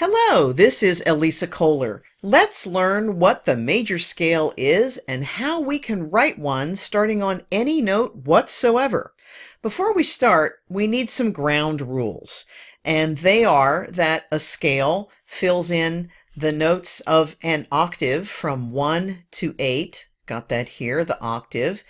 Hello, this is Elisa Kohler. Let's learn what the major scale is and how we can write one starting on any note whatsoever. Before we start, we need some ground rules, and they are that a scale fills in the notes of an octave from 1 to 8, got that here, the octave,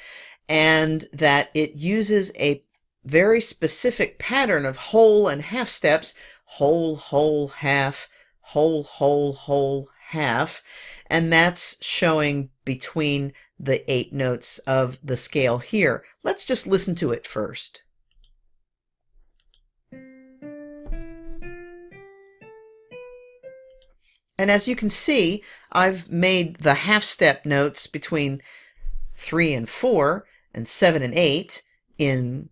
and that it uses a very specific pattern of whole and half steps, whole, whole, half, whole, whole, whole, half, and that's showing between the 8 notes of the scale here. Let's just listen to it first. And as you can see, I've made the half step notes between 3 and 4 and 7 and 8 in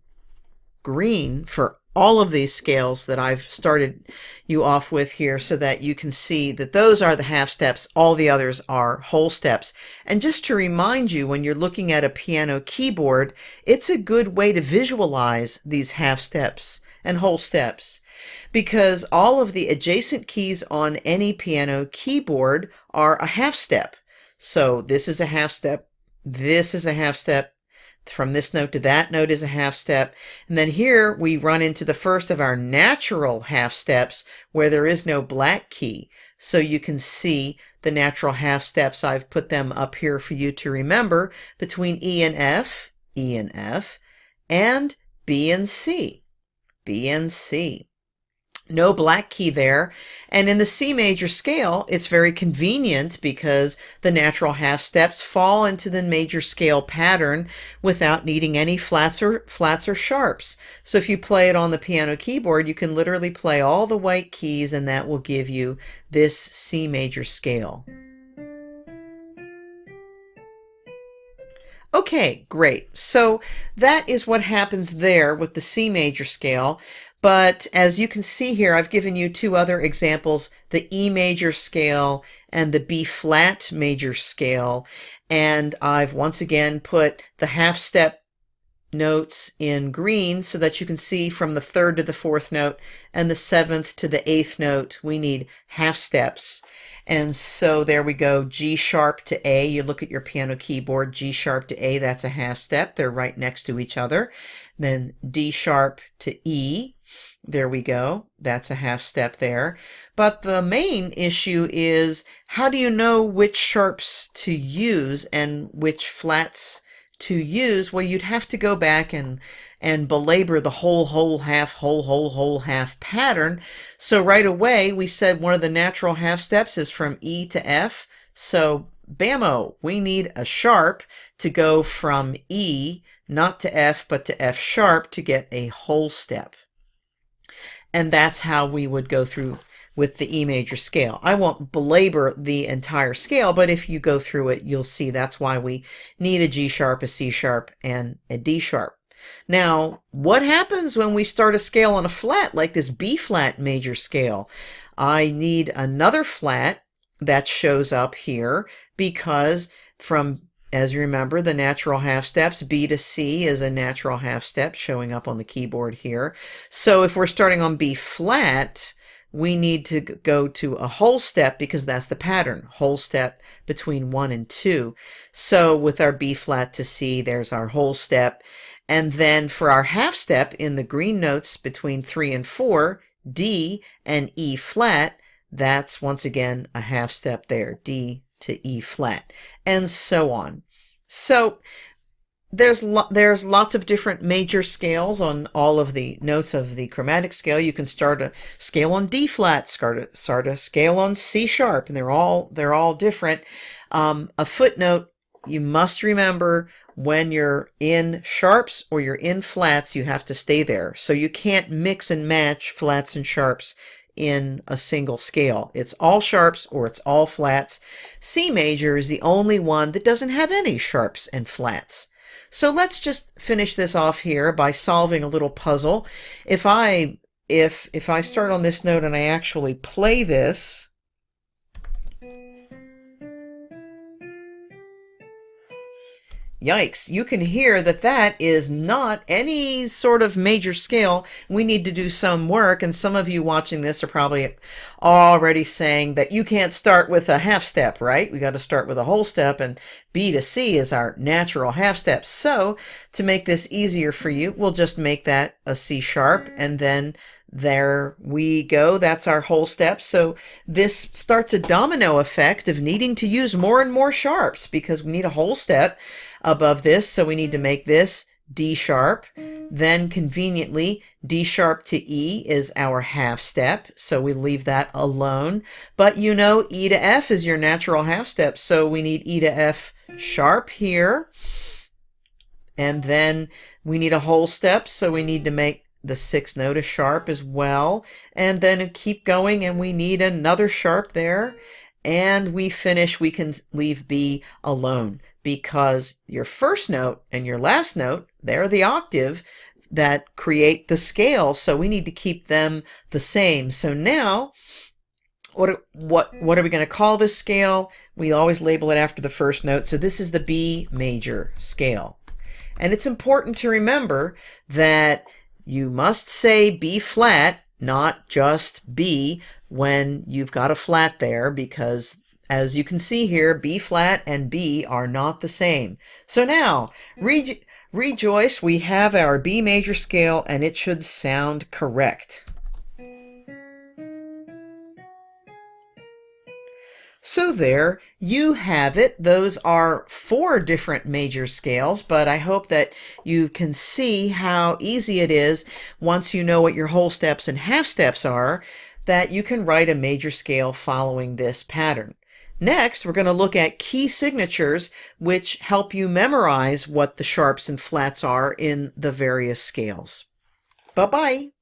green for all of these scales that I've started you off with here, so that you can see that those are the half steps, all the others are whole steps. And just to remind you, when you're looking at a piano keyboard, it's a good way to visualize these half steps and whole steps, because all of the adjacent keys on any piano keyboard are a half step. So this is a half step, this is a half step, from this note to that note is a half step, and then here we run into the first of our natural half steps where there is no black key. So you can see the natural half steps. I've put them up here for you to remember, between E and F, E and F, and B and C, B and C. No black key there. And in the C major scale, it's very convenient because the natural half steps fall into the major scale pattern without needing any flats or sharps. So if you play it on the piano keyboard, you can literally play all the white keys, and that will give you this C major scale. Okay, great. So that is what happens there with the C major scale. But as you can see here, I've given you two other examples, the E major scale and the B flat major scale. And I've once again put the half step notes in green so that you can see from the 3rd to the 4th note and the 7th to the 8th note, we need half steps. And so there we go, G sharp to A. You look at your piano keyboard, G sharp to A, that's a half step. They're right next to each other. Then D sharp to E. There we go. That's a half step there. But the main issue is, how do you know which sharps to use and which flats to use? Well, you'd have to go back and belabor the whole, whole, half, whole, whole, whole, half pattern. So right away, we said one of the natural half steps is from E to F. So bammo, we need a sharp to go from E, not to F, but to F sharp to get a whole step. And that's how we would go through with the E major scale. I won't belabor the entire scale, but if you go through it, you'll see that's why we need a G sharp, a C sharp, and a D sharp. Now, what happens when we start a scale on a flat like this B flat major scale? I need another flat that shows up here because as you remember, the natural half steps, B to C is a natural half step showing up on the keyboard here. So if we're starting on B flat, we need to go to a whole step because that's the pattern, whole step between 1 and 2. So with our B flat to C, there's our whole step. And then for our half step in the green notes between 3 and 4, D and E flat, that's once again a half step there, D to E flat, and so on. So there's lots of different major scales on all of the notes of the chromatic scale. You can start a scale on D flat, start a scale on C sharp, and they're all different. A footnote: you must remember, when you're in sharps or you're in flats, you have to stay there. So you can't mix and match flats and sharps in a single scale. It's all sharps or it's all flats. C major is the only one that doesn't have any sharps and flats. So let's just finish this off here by solving a little puzzle. If I start on this note and I actually play this, yikes, you can hear that that is not any sort of major scale. We need to do some work, and some of you watching this are probably already saying that you can't start with a half step, right? We got to start with a whole step, and B to C is our natural half step. So to make this easier for you, we'll just make that a C sharp, and then there we go. That's our whole step. So this starts a domino effect of needing to use more and more sharps because we need a whole step above this. So we need to make this D sharp. Then conveniently, D sharp to E is our half step. So we leave that alone. But you know, E to F is your natural half step. So we need E to F sharp here. And then we need a whole step. So we need to make the sixth note a sharp as well, and then keep going, and we need another sharp there, and we finish. We can leave B alone because your first note and your last note, they're the octave that create the scale, so we need to keep them the same. So now what are we going to call this scale? We always label it after the first note. So this is the B major scale, and it's important to remember that you must say B flat, not just B, when you've got a flat there, because as you can see here, B flat and B are not the same. So now, rejoice, we have our B major scale, and it should sound correct. So there you have it. Those are 4 different major scales, but I hope that you can see how easy it is once you know what your whole steps and half steps are, that you can write a major scale following this pattern. Next, we're going to look at key signatures, which help you memorize what the sharps and flats are in the various scales. Bye-bye.